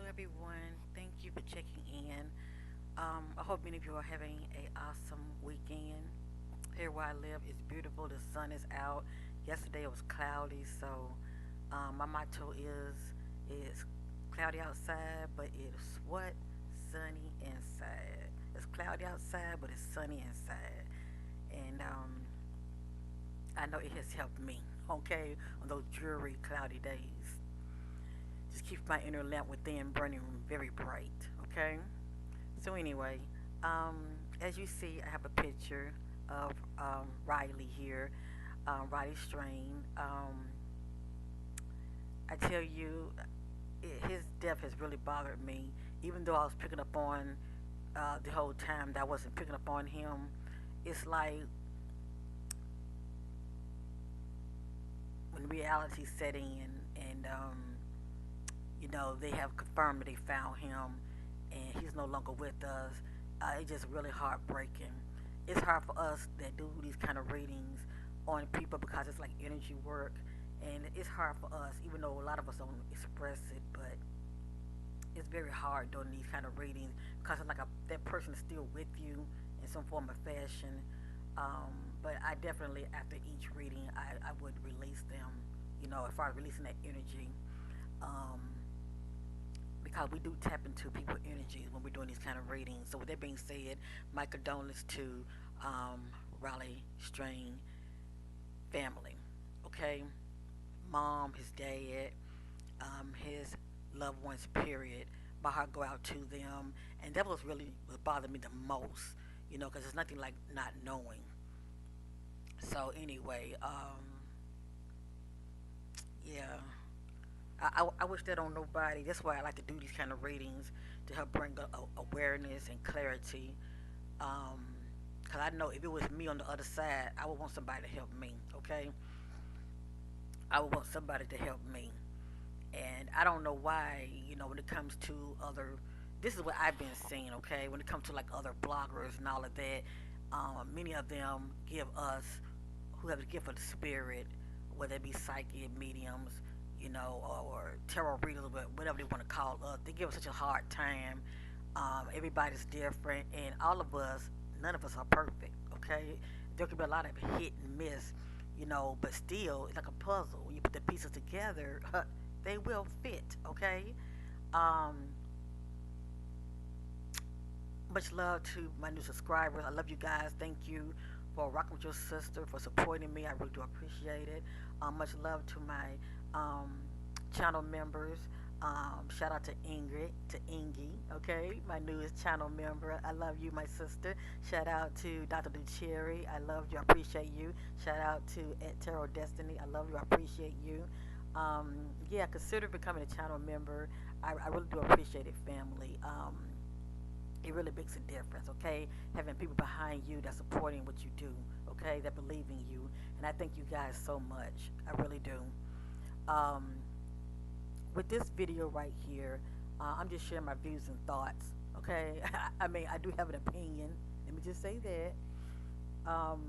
everyone. Thank you for checking in. I hope many of you are having a awesome weekend. Here where I live, it's beautiful. The sun is out. Yesterday it was cloudy, so my motto is cloudy outside, but it's what sunny inside. It's cloudy outside, but it's sunny inside, and I know it has helped me. Okay, on those dreary, cloudy days. Just keep my inner lamp within burning very bright. Okay. So anyway, um, as you see, I have a picture of Riley here, Riley Strain. I tell you, his death has really bothered me. Even though I was picking up on the whole time that I wasn't picking up on him, it's like when reality set in, and they have confirmed that they found him, and he's no longer with us. It's just really heartbreaking. It's hard for us that do these kind of readings on people because it's like energy work, and it's hard for us, even though a lot of us don't express it, but it's very hard doing these kind of readings because it's like that person is still with you in some form of fashion. But I definitely, after each reading, I would release them, as far as releasing that energy. Um, because we do tap into people's energies when we're doing these kind of readings. So with that being said, my condolences to um, Raleigh Strain family. Okay, mom, his dad, his loved ones. Period. My heart go out to them, and that was really what bothered me the most. Because it's nothing like not knowing. So anyway, yeah. I wish that on nobody. That's why I like to do these kind of readings to help bring awareness and clarity. Um, Cause I know if it was me on the other side, I would want somebody to help me. Okay, I would want somebody to help me, and I don't know why. When it comes to other, this is what I've been seeing. Okay, when it comes to like other bloggers and all of that, many of them give us who have the gift of the spirit, whether it be psychic mediums, or tarot readers, whatever they want to call us. They give us such a hard time. Everybody's different, and all of us, none of us are perfect. Okay, there could be a lot of hit and miss, but still, it's like a puzzle. When you put the pieces together, they will fit. Okay. Um, Much love to my new subscribers. I love you guys. Thank you for rocking with your sister, for supporting me. I really do appreciate it. Much love to my um, channel members. Shout out to Ingrid, to Ingy, okay, my newest channel member. I love you, my sister. Shout out to Dr. Ducherry. I love you. I appreciate you. Shout out to At Tarot Destiny. I love you. I appreciate you. Yeah, consider becoming a channel member. I really do appreciate it, family. It really makes a difference, okay? Having people behind you that's supporting what you do, okay? That believe in you. And I thank you guys so much. I really do. Um, with this video right here, I'm just sharing my views and thoughts, okay? I mean, I do have an opinion. Let me just say that. Um,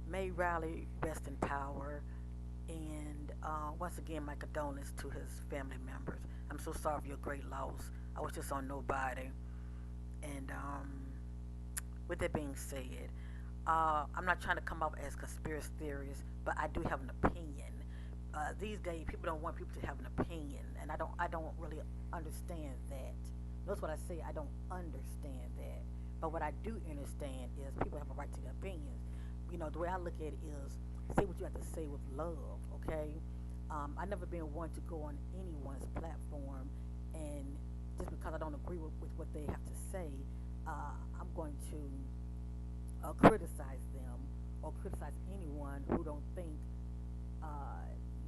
may Riley rest in power. And once again, my condolences to his family members. I'm so sorry for your great loss. I was just on nobody. And with that being said, I'm not trying to come off as conspiracy theorist, but I do have an opinion. These days, people don't want people to have an opinion, and I don't really understand that. Notice what I say. I don't understand that. But what I do understand is people have a right to their opinions. The way I look at it is say what you have to say with love. Okay. I never been one to go on anyone's platform and just because I don't agree with what they have to say, I'm going to criticize them or criticize anyone who don't think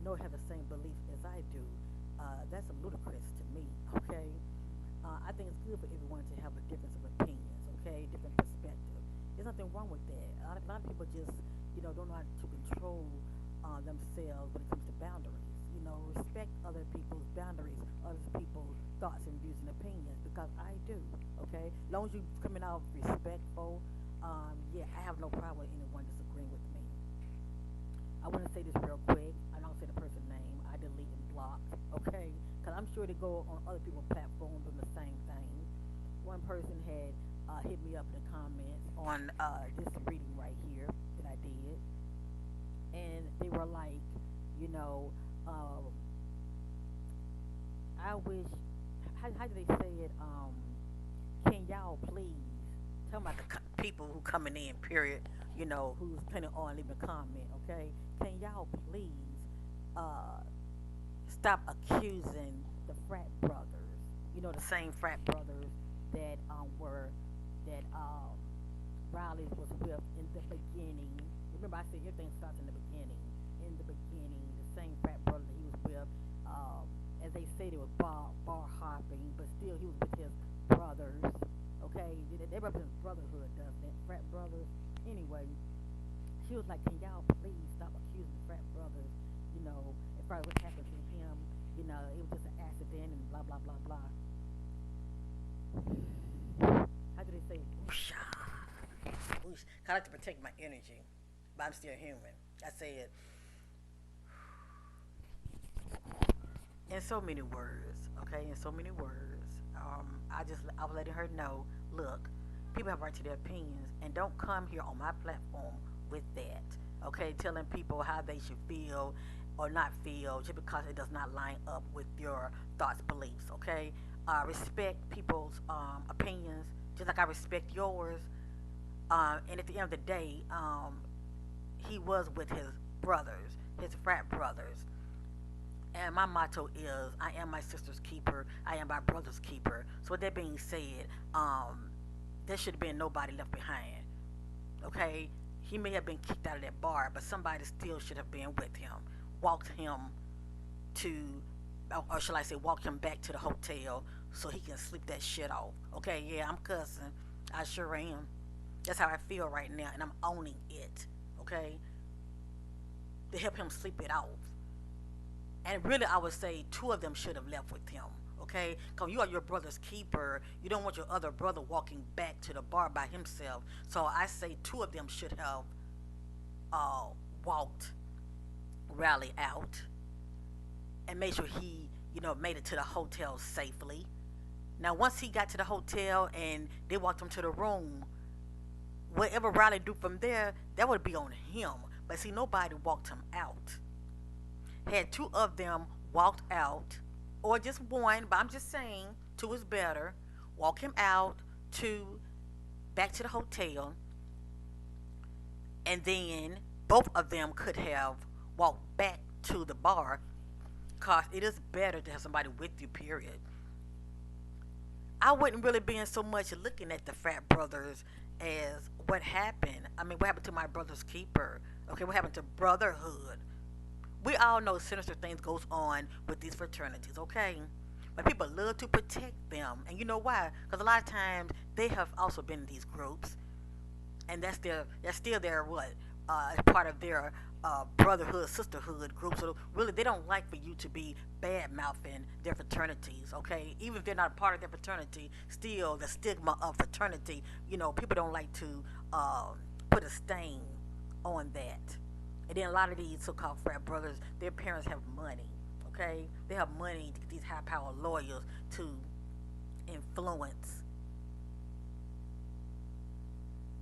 nor have the same beliefs as I do. That's ludicrous to me. Okay, I think it's good for everyone to have a difference of opinions. Okay, different perspective. There's nothing wrong with that. A lot of people just don't know how to control themselves when it comes to boundaries. Respect other people's boundaries, other people's thoughts and views and opinions because I do. Okay, as long as you coming out respectful, yeah, I have no problem with anyone disagreeing with me. I want to say this real quick. I don't say the person's name. I delete and block. Okay, because I'm sure to go on other people's platforms doing the same thing. One person had hit me up in the comments on this reading right here that I did, and they were like, you know, um, I wish. How do they say it? Can y'all please? Talking about the people who coming in, period. You know, who's planning on leaving a comment. Okay, can y'all please uh, stop accusing the frat brothers? You know, the same frat brothers that were that Riley was with in the beginning. Remember, I said everything starts in the beginning. In the beginning, the same frat brother that he was with, as they say, they were bar hopping, but still he was with his brothers. Okay, they represent brotherhood, doesn't it? Frat brothers. Anyway, she was like, "Can y'all please stop accusing the frat brothers? You know, as far as what happened to him, you know, it was just an accident and blah blah blah blah." How do they say? Whoosha. Whoosh. I like to protect my energy, but I'm still human. I said in so many words, okay, in so many words. I was letting her know, look, people have right to their opinions, and don't come here on my platform with that, okay, telling people how they should feel or not feel just because it does not line up with your thoughts, beliefs, okay. Respect people's opinions, just like I respect yours. And at the end of the day, he was with his brothers, his frat brothers. And my motto is, I am my sister's keeper. I am my brother's keeper. So with that being said, there should have been nobody left behind. Okay, he may have been kicked out of that bar, but somebody still should have been with him, walked him to, or shall I say, walk him back to the hotel so he can sleep that shit off. Okay, yeah, I'm cussing. I sure am. That's how I feel right now, and I'm owning it. Okay, to help him sleep it off. And really, I would say two of them should have left with him. Okay, because you are your brother's keeper. You don't want your other brother walking back to the bar by himself. So I say two of them should have uh, walked Raleigh out and made sure he, made it to the hotel safely. Now, once he got to the hotel and they walked him to the room, whatever Riley do from there, that would be on him. But see, nobody walked him out. Had two of them walked out, or just one, but I'm just saying two is better. Walk him out to back to the hotel, and then both of them could have walked back to the bar, cause it is better to have somebody with you. Period. I wouldn't really be in so much looking at the frat brothers as what happened. I mean, what happened to my brother's keeper? Okay, what happened to brotherhood? We all know sinister things goes on with these fraternities, okay? But people love to protect them, and you know why? Because a lot of times they have also been in these groups, and that's still their what? Part of their brotherhood, sisterhood group. So really, they don't like for you to be bad mouthing their fraternities, okay? Even if they're not part of their fraternity, still the stigma of fraternity. People don't like to put a stain on that. And then a lot of these so-called frat brothers, their parents have money, okay? They have money to get these high-powered lawyers to influence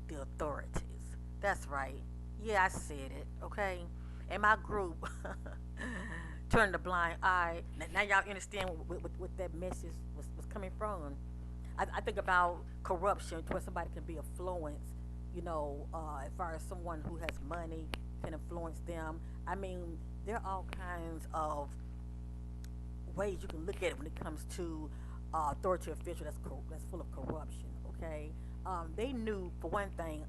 the authorities. That's right. Yeah, I said it, okay? And my group turned a blind eye. Now y'all understand what that message was coming from. I think about corruption, where somebody can be influenced, as far as someone who has money can influence them. I mean, there are all kinds of ways you can look at it when it comes to authority official that's full of corruption. Okay, they knew for one thing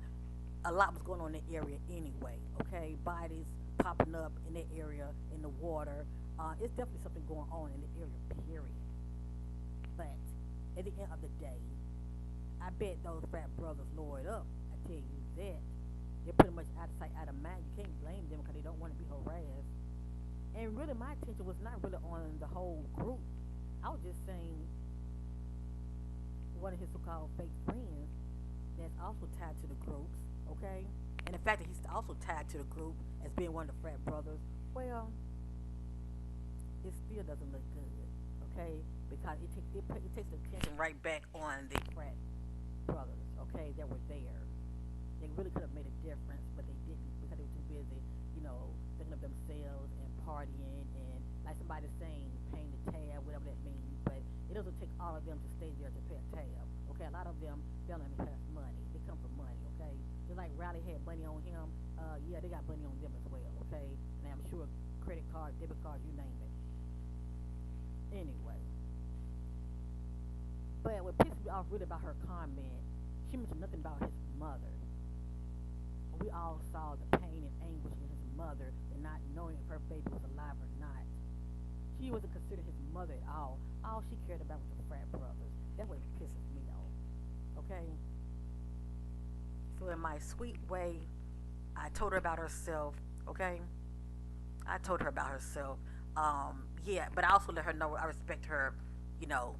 a lot was going on in the area anyway. Okay, bodies popping up in that area in the water. It's definitely something going on in the area. Period. But at the end of the day, I bet those frat brothers lawyered up. I tell you that. They're pretty much out of sight, out of mind. You can't blame them because they don't want to be harassed. And really, my attention was not really on the whole group. I was just saying one of his so-called fake friends that's also tied to the groups, okay? And the fact that he's also tied to the group as being one of the frat brothers, well, it still doesn't look good, okay? Because it takes the attention right back on the frat brothers, okay, that were there. They really could have made a difference, but they didn't because they were too busy, thinking of themselves and partying and like somebody saying, paying the tab, whatever that means. But it doesn't take all of them to stay there to pay a tab. Okay, a lot of them don't even have money. They come from money. Okay, just like Riley had money on him. Yeah, they got money on them as well. Okay, and I'm sure credit card, debit card, you name it. Anyway, but what pissed me off really about her comment, she mentioned nothing about his mother. We all saw the pain and anguish in his mother and not knowing if her baby was alive or not. She wasn't considered his mother at all. All she cared about was the frat brothers. That's what pisses me off. Okay? So in my sweet way, I told her about herself. Okay? I told her about herself. Yeah, but I also let her know I respect her, you know,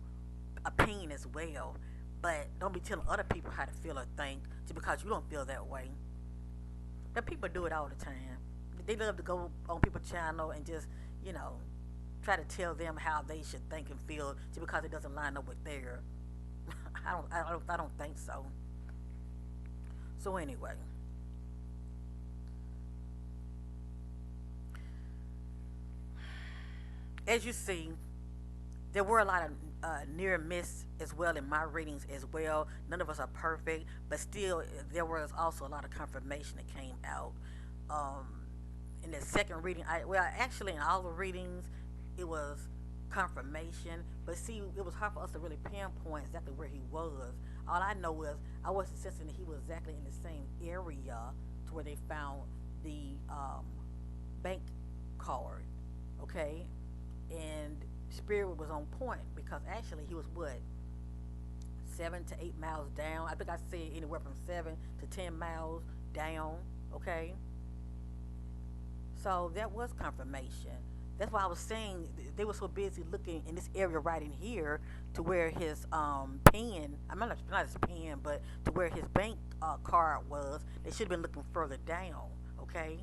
opinion as well. But don't be telling other people how to feel or think just because you don't feel that way. But people do it all the time. They love to go on people's channel and just, you know, try to tell them how they should think and feel just because it doesn't line up with their. I don't think so. So anyway, as you see, there were a lot of near miss as well in my readings as well. None of us are perfect, but still, there was also a lot of confirmation that came out. Um, in the second reading, actually in all the readings, it was confirmation. But see, it was hard for us to really pinpoint exactly where he was. All I know is I wasn't sensing that he was exactly in the same area to where they found the bank card. Okay, and Spirit was on point because actually he was what 7 to 8 miles down. I think I said anywhere from 7 to 10 miles down. Okay, so that was confirmation. That's why I was saying they were so busy looking in this area right in here to where his pen, I'm not his pen, but to where his bank card was. They should have been looking further down. Okay,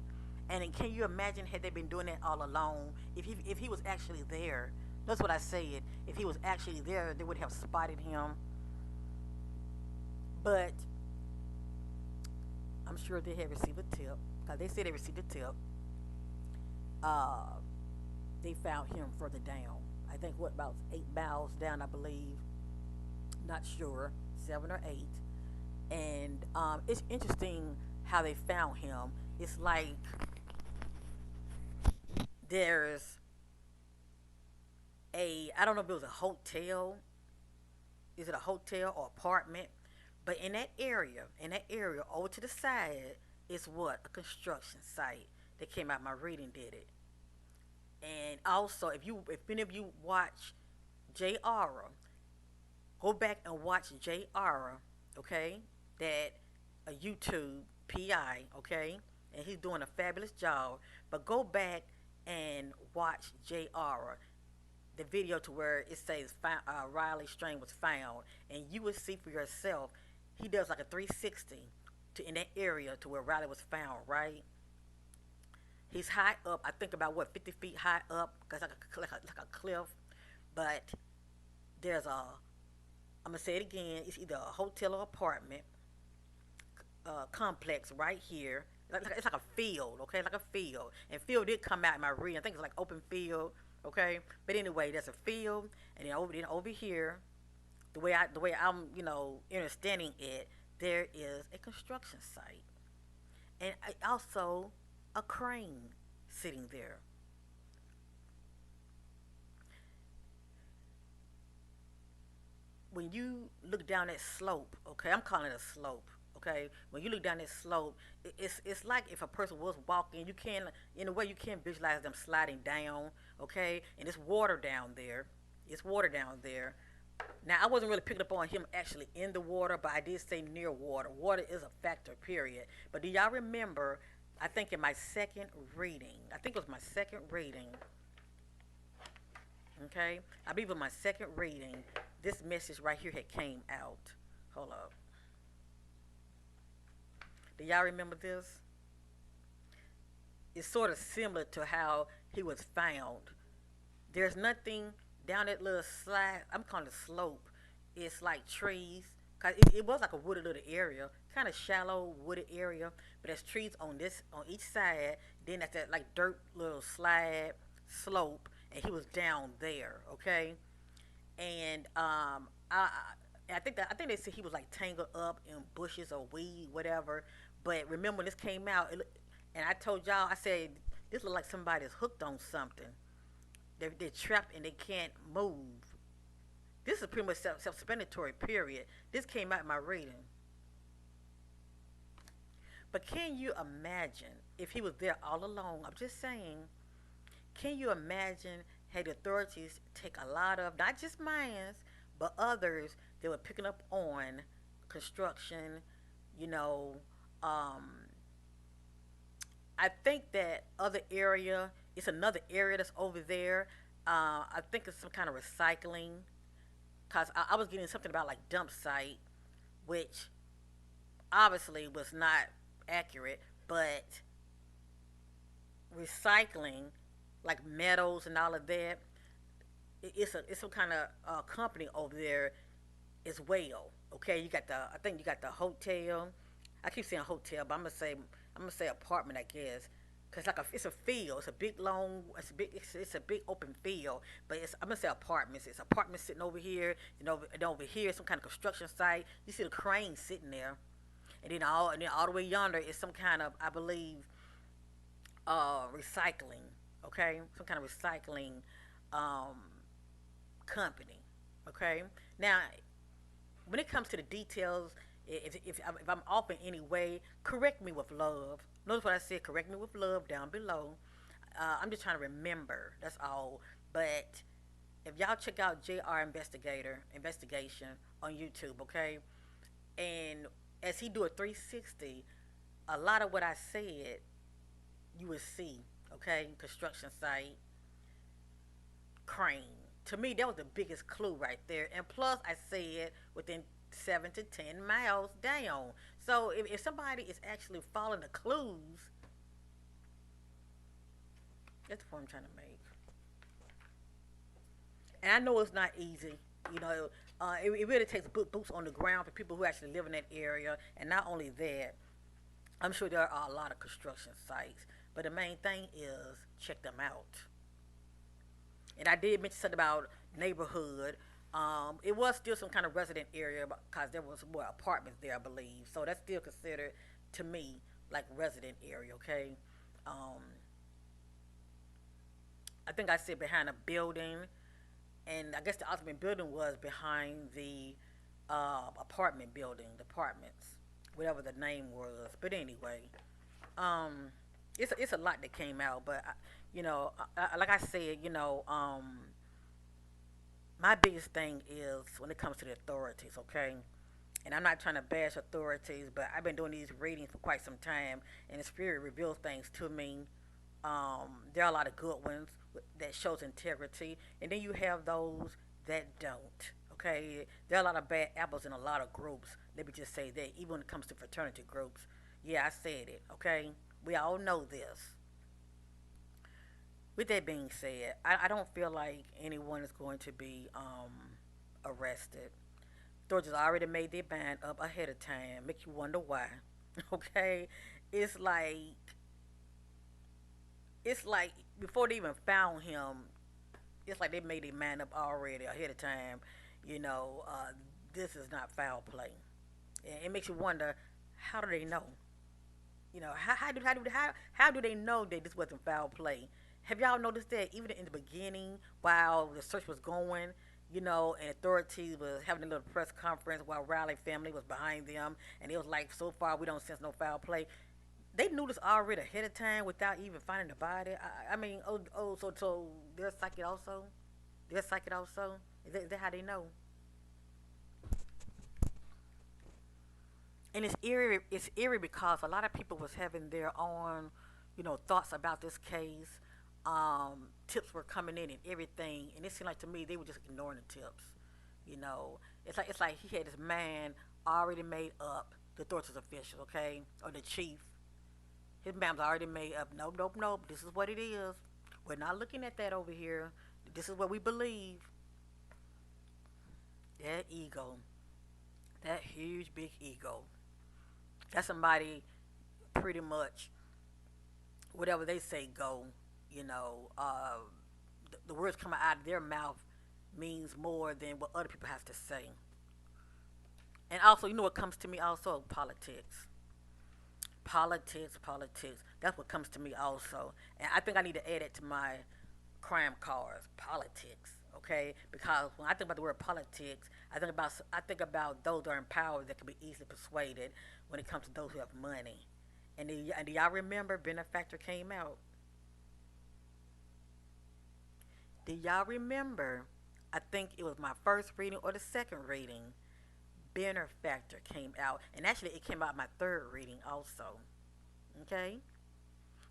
and then can you imagine had they been doing that all along? If he was actually there, that's what I said. If he was actually there, they would have spotted him. But I'm sure they had received a tip because they said they received a tip. Uh, they found him further down. I think what about 8 miles down, I believe. Not sure, 7 or 8. And it's interesting how they found him. It's like there's I don't know if it was a hotel. Is it a hotel or apartment? But in that area, over to the side, is what a construction site. That came out my reading did it. And also, if any of you watch J. Aura, go back and watch J. Aura, okay? That a YouTube PI, okay? And he's doing a fabulous job. But go back and watch J. Aura, the video to where it says Riley Strain was found, and you will see for yourself. He does like a 360 to in that area to where Riley was found, right? He's high up. I think about what 50 feet high up, cause like a cliff. But there's a. I'm gonna say it again. It's either a hotel or apartment complex right here. It's like a field, okay, like a field. And field did come out in my reading. I think it's like open field, okay. But anyway, there's a field, and then over here, the way I'm understanding it, there is a construction site, and also a crane sitting there. When you look down that slope, okay, I'm calling it a slope. Okay, when you look down that slope, it's like if a person was walking, you can in a way you can visualize them sliding down. Okay, and it's water down there. It's water down there. Now I wasn't really picking up on him actually in the water, but I did say near water. Water is a factor, period. But do y'all remember? I think in my second reading, I think it was my second reading. Okay, I believe in my second reading, this message right here had came out. Hold up. Do y'all remember this? It's sort of similar to how he was found. There's nothing down that little slide. I'm calling it slope. It's like trees. Cause it was like a wooded little area, kind of shallow wooded area. But there's trees on each side. Then that's that like dirt little slide slope, and he was down there. Okay, and I think they said he was like tangled up in bushes or weed, whatever. But remember when this came out, and I told y'all, I said this looked like somebody's hooked on something. They're trapped and they can't move. This is pretty much self-explanatory. Period. This came out in my reading. But can you imagine if he was there all along? I'm just saying. Can you imagine had the authorities take a lot of not just mines but others that were picking up on construction? You know, um, I think that other area. It's another area that's over there. I think it's some kind of recycling. Cause I was getting something about like dump site, which obviously was not accurate, but recycling like metals and all of that. It's some kind of company over there as well. Okay, you got the I think you got the hotel. I keep saying hotel, but I'm gonna say apartment, I guess. Cause like it's a field, it's a big long, it's a big open field. But I'm gonna say apartments. It's apartments sitting over here, and over here some kind of construction site. You see the crane sitting there, and then all the way yonder is some kind of I believe recycling. Okay, some kind of recycling um, company. Okay, now when it comes to the details, if I'm off in any way, correct me with love. Notice what I said. Correct me with love down below. I'm just trying to remember. That's all. But if y'all check out JR Investigation on YouTube, okay, and as he do a 360, a lot of what I said you would see, okay, construction site, crane. To me, that was the biggest clue right there. And plus, I said within 7 to 10 miles down. So if somebody is actually following the clues, that's the point I'm trying to make. And I know it's not easy. You know, it really takes boots on the ground for people who actually live in that area. And not only that, I'm sure there are a lot of construction sites. But the main thing is check them out. And I did mention something about neighborhood. It was still some kind of resident area because there was more apartments there, I believe. So that's still considered to me like resident area. Okay. Um, I think I said behind a building, and I guess the ultimate building was behind the apartment building, the apartments, whatever the name was. But anyway, um, it's a lot that came out. But like I said, my biggest thing is when it comes to the authorities, okay? And I'm not trying to bash authorities, but I've been doing these readings for quite some time, and the spirit reveals things to me. There are a lot of good ones that shows integrity, and then you have those that don't. Okay, there are a lot of bad apples in a lot of groups. Let me just say that, even when it comes to fraternity groups. Yeah, I said it. Okay, we all know this. With that being said, I don't feel like anyone is going to be arrested. Authorities already made their ban up ahead of time. Make you wonder why. Okay, it's like it's like before they even found him, it's like they made their man up already ahead of time. You know, this is not foul play. And it makes you wonder, how do they know? How do they know that this wasn't foul play? Have y'all noticed that even in the beginning, while the search was going, and authorities was having a little press conference while Riley family was behind them, and it was like, so far we don't sense no foul play. They knew this already ahead of time without even finding the body. I mean, so they're psychic also. They're psychic also. Is that how they know? And it's eerie. It's eerie because a lot of people was having their own, thoughts about this case. Tips were coming in and everything, and it seemed like to me they were just ignoring the tips. It's like he had his man already made up. The authorities officials, okay, or the chief. His man's already made up. Nope, nope, nope. This is what it is. We're not looking at that over here. This is what we believe. That ego, that huge big ego. That's somebody pretty much whatever they say go. You know, the words coming out of their mouth means more than what other people have to say. And also, you know what comes to me also? Politics. Politics, politics. That's what comes to me also. And I think I need to add it to my crime cards. Politics. Okay? Because when I think about the word politics, I think about those that are in power that can be easily persuaded when it comes to those who have money. And do y'all remember Benefactor came out? Do y'all remember? I think it was my first reading or the second reading. Benefactor came out, and actually it came out my third reading also. Okay,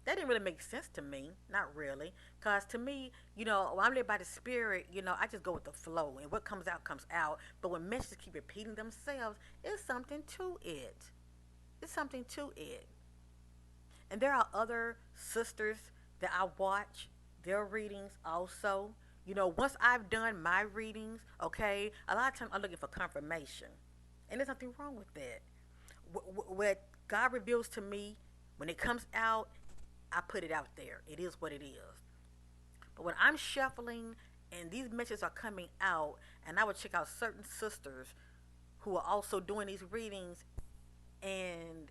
that didn't really make sense to me, not really, cause to me, when I'm led by the spirit, I just go with the flow, and what comes out comes out. But when messages keep repeating themselves, it's something to it. It's something to it. And there are other sisters that I watch their readings also. Once I've done my readings, okay, a lot of times I'm looking for confirmation. And there's nothing wrong with that. What God reveals to me, when it comes out, I put it out there. It is what it is. But when I'm shuffling and these messages are coming out, and I would check out certain sisters who are also doing these readings, and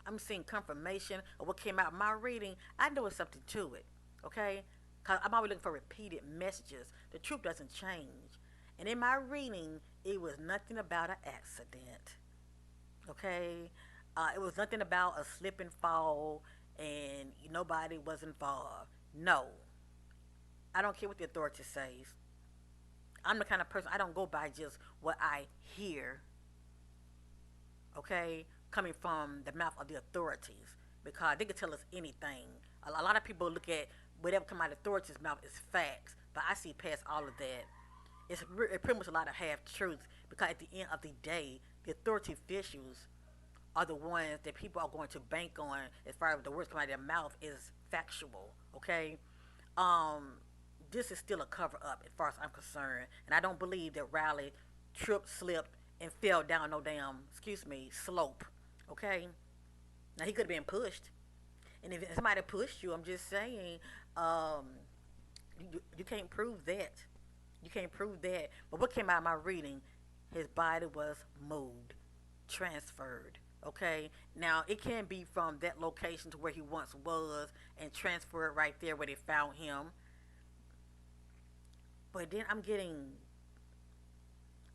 I'm seeing confirmation of what came out in my reading, I know it's something to it. Okay? Because I'm always looking for repeated messages. The truth doesn't change. And in my reading, it was nothing about an accident. Okay? It was nothing about a slip and fall and nobody was involved. No. I don't care what the authority says. I'm the kind of person, I don't go by just what I hear, okay, coming from the mouth of the authorities, because they can tell us anything. A lot of people look at whatever come out of the authorities' mouth as facts, but I see past all of that. It's pretty much a lot of half truths, because at the end of the day, the authority officials are the ones that people are going to bank on as far as the words come out of their mouth is factual. Okay, this is still a cover up as far as I'm concerned, and I don't believe that Riley tripped, slipped, and fell down no damn, excuse me, slope. Okay, now he could have been pushed, and if somebody pushed you, I'm just saying, you can't prove that. You can't prove that. But what came out of my reading, his body was moved, transferred. Okay, now it can be from that location to where he once was and transferred right there where they found him. But then I'm getting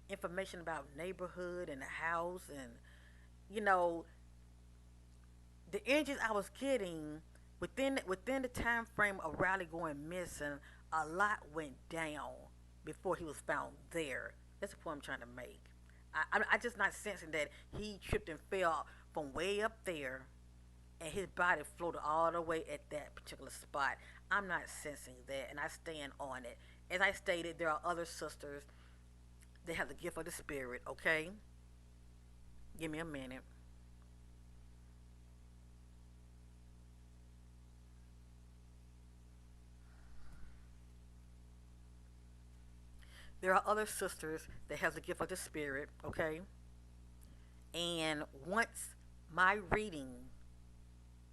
information about neighborhood and the house, and you know the images I was getting within the time frame of Riley going missing. A lot went down before he was found there. That's the point I'm trying to make. I just not sensing that he tripped and fell from way up there and his body floated all the way at that particular spot. I'm not sensing that, and I stand on it. As I stated, there are other sisters that have the gift of the spirit. Okay, give me a minute. There are other sisters that have the gift of the spirit. Okay, and my reading,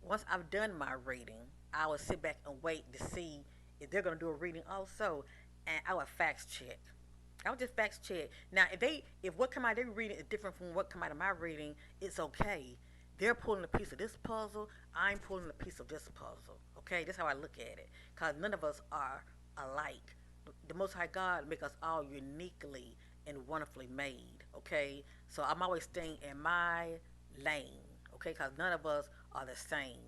once I've done my reading, I will sit back and wait to see if they're gonna do a reading also, and I will fact check. I would just fact check. Now, if what come out of their reading is different from what come out of my reading, it's okay. They're pulling a piece of this puzzle. I'm pulling a piece of this puzzle. Okay, that's how I look at it. Cause none of us are alike. The Most High God make us all uniquely and wonderfully made. Okay, so I'm always staying in my lane. Okay, cause none of us are the same.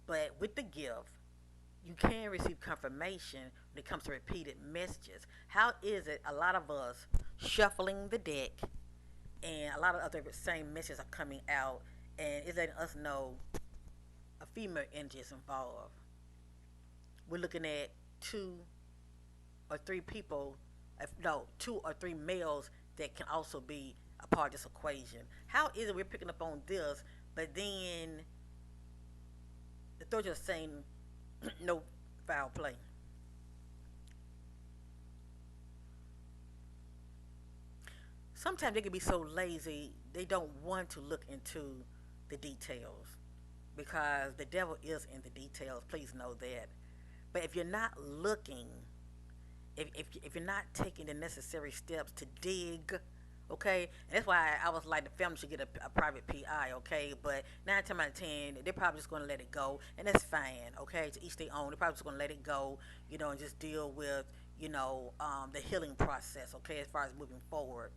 But with the gift, you can receive confirmation when it comes to repeated messages. How is it a lot of us shuffling the deck and a lot of other same messages are coming out and it's letting us know a female energy is involved? We're looking at two or three people, no, two or three males that can also be a part of this equation. How is it we're picking up on this, but then the third just saying no foul play? sometimes they can be so lazy they don't want to look into the details because the devil is in the details. Please know that. But if you're not looking, if you're not taking the necessary steps to dig, okay, and that's why I was like the family should get a private PI, okay. But 9 times out of 10, they're probably just gonna let it go, and that's fine, okay. To each their own. They're probably just gonna let it go, and just deal with the healing process, okay, as far as moving forward.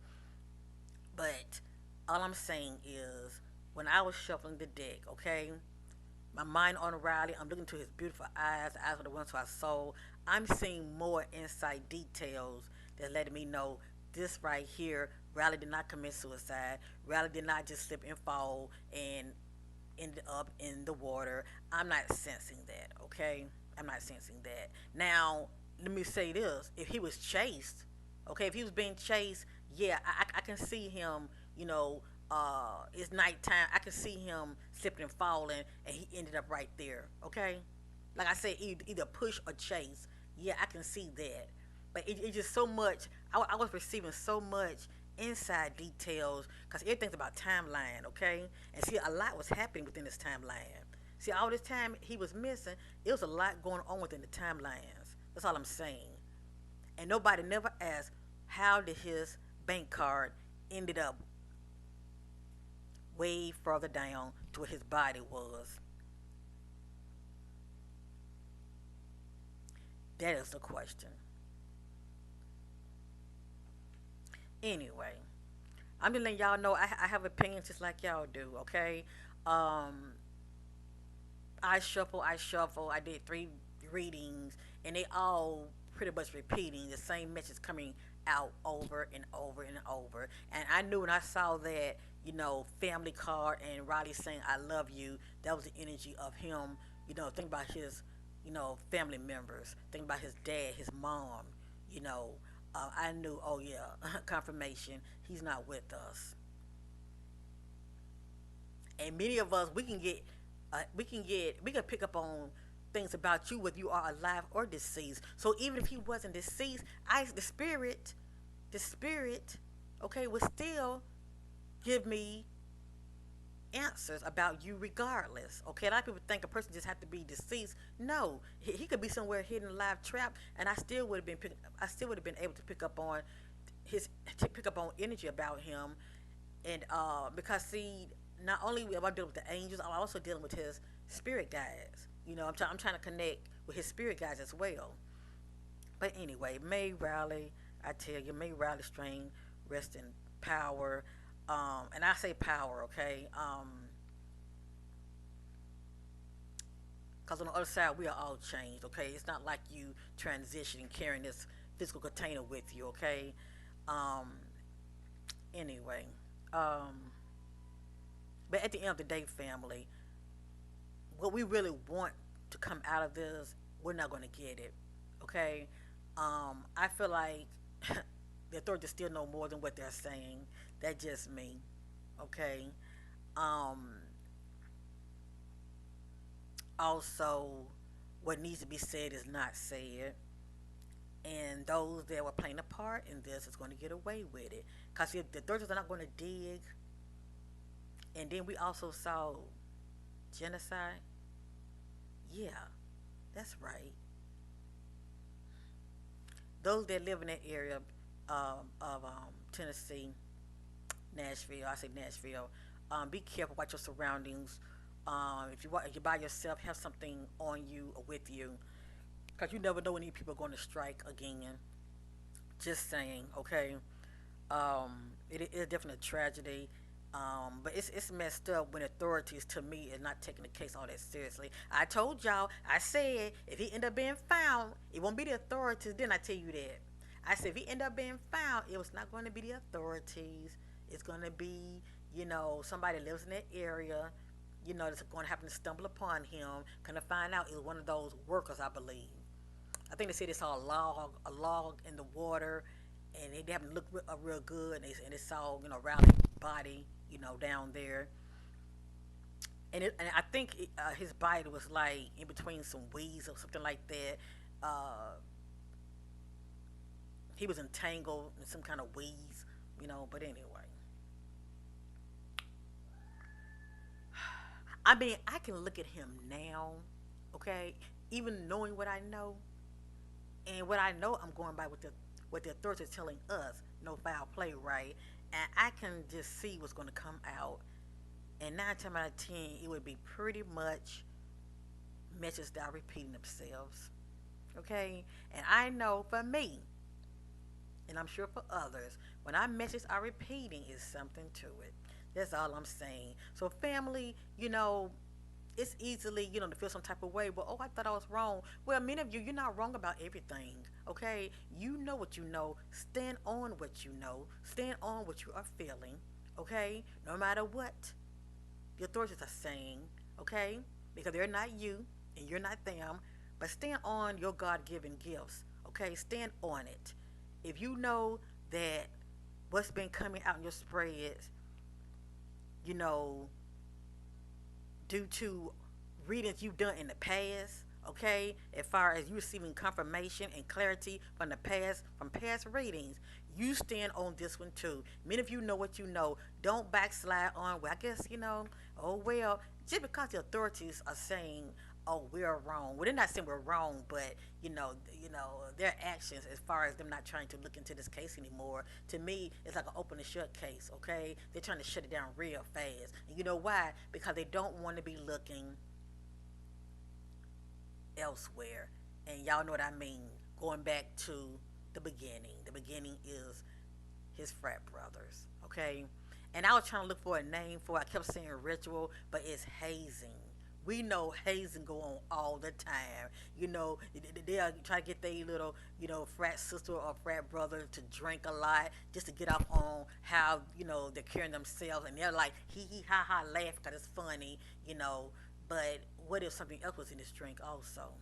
But all I'm saying is, when I was shuffling the deck, okay, my mind on Riley, I'm looking to his beautiful eyes, the eyes of the one to our soul. I'm seeing more inside details that letting me know this right here, Riley did not commit suicide. Riley did not just slip and fall and ended up in the water. I'm not sensing that, okay? I'm not sensing that. Now, let me say this. If he was chased, okay, if he was being chased, yeah, I can see him, it's nighttime. I can see him slipping and falling, and he ended up right there, okay? Like I said, either push or chase. Yeah, I can see that. But it's just so much. I was receiving so much inside details because everything's about timeline, okay? And see, a lot was happening within this timeline. See, all this time he was missing, it was a lot going on within the timelines. That's all I'm saying. And nobody never asked how did his bank card ended up way further down to where his body was. That is the question. Anyway, I'm just letting y'all know I have opinions just like y'all do, okay? Um, I shuffle. I did 3 readings, and they all pretty much repeating the same message coming out over and over and over. And I knew when I saw that, family card and Riley saying "I love you," that was the energy of him. Think about his, family members. Think about his dad, his mom. You know, I knew. Oh yeah, confirmation. He's not with us. And many of us we can pick up on things about you whether you are alive or deceased. So even if he wasn't deceased, the spirit, okay, would still give me answers about you regardless. Okay, a lot of people think a person just have to be deceased. No, he could be somewhere hidden alive, trapped, and I still would have been able to his pick up on energy about him, and because see, not only am I dealing with the angels, I'm also dealing with his spirit guides. I'm trying to connect with his spirit guides as well. But anyway, May Riley, I tell you, May Riley Strain, rest in power. And I say power, okay? Because on the other side, we are all changed, okay? It's not like you transitioning, carrying this physical container with you, okay? Um, anyway, um, but at the end of the day, family, what we really want to come out of this, we're not going to get it, okay? I feel like the authorities still know more than what they're saying. That's just me, okay? Um, also, what needs to be said is not said. And those that were playing a part in this is going to get away with it. Because if the authorities are not going to dig, and then we also saw genocide, yeah, that's right. Those that live in that area of Tennessee, Nashville, I say Nashville, be careful about your surroundings. If you're by yourself, have something on you or with you, because you never know when these people are going to strike again. Just saying, okay. It is definitely a tragedy. But it's messed up when authorities, to me, is not taking the case all that seriously. I told y'all, I said, if he end up being found, it won't be the authorities. Didn't I tell you that? I said, if he end up being found, it was not going to be the authorities. It's going to be, somebody that lives in that area, that's going to happen to stumble upon him. Going to find out it was one of those workers, I believe. I think they said they saw a log in the water, and they happened to look real good, and they saw, Rowley's body, down there, and I think his body was like in between some weeds or something like that. He was entangled in some kind of weeds But anyway, I mean, I can look at him now, okay, even knowing what I know, and what I know, I'm going by what the authorities are telling us, no foul play, right? And I can just see what's going to come out, and 9 times out of 10, it would be pretty much messages that are repeating themselves, okay? And I know for me, and I'm sure for others, when our messages are repeating, is something to it. That's all I'm saying. So, family, it's easily, to feel some type of way. Well, oh, I thought I was wrong. Well, many of you, you're not wrong about everything. Okay, you know what you know. Stand on what you know. Stand on what you are feeling. Okay, no matter what the authorities are saying. Okay, because they're not you and you're not them. But stand on your God-given gifts. Okay, stand on it. If you know that what's been coming out in your spreads, you know, due to readings you've done in the past, okay, as far as you receiving confirmation and clarity from the past, from past readings, you stand on this one too. Many of you know what you know. Don't backslide on, well, I guess, oh, well, just because the authorities are saying, oh, we're wrong. Well, they're not saying we're wrong, but their actions as far as them not trying to look into this case anymore. To me, it's like an open and shut case. Okay, they're trying to shut it down real fast, and you know why? Because they don't want to be looking elsewhere. And y'all know what I mean. Going back to the beginning. The beginning is his frat brothers. Okay? And I was trying to look for a name for it. I kept saying ritual, but it's hazing. We know hazing go on all the time. They'll try to get their little, frat sister or frat brother to drink a lot just to get off on how, they're carrying themselves. And they're like, hee hee ha ha, laugh because it's funny, But what if something else was in this drink also?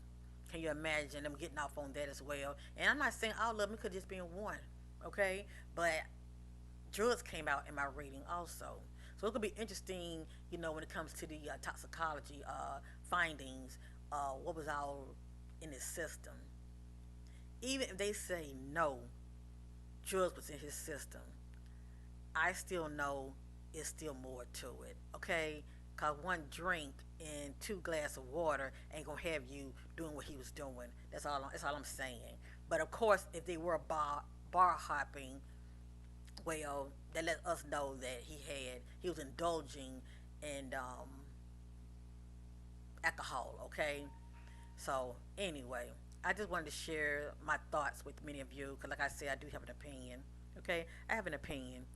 Can you imagine them getting off on that as well? And I'm not saying all of them, could just be in one, okay? But drugs came out in my reading also. So it's gonna be interesting, when it comes to the toxicology findings, what was all in his system. Even if they say no, drugs was in his system, I still know it's still more to it, okay? Cause one drink and 2 glasses of water ain't gonna have you doing what he was doing. That's all I'm saying. But of course, if they were bar hopping, well, that let us know that he was indulging in alcohol. Okay, so anyway, I just wanted to share my thoughts with many of you because, like I said, I do have an opinion. Okay, I have an opinion.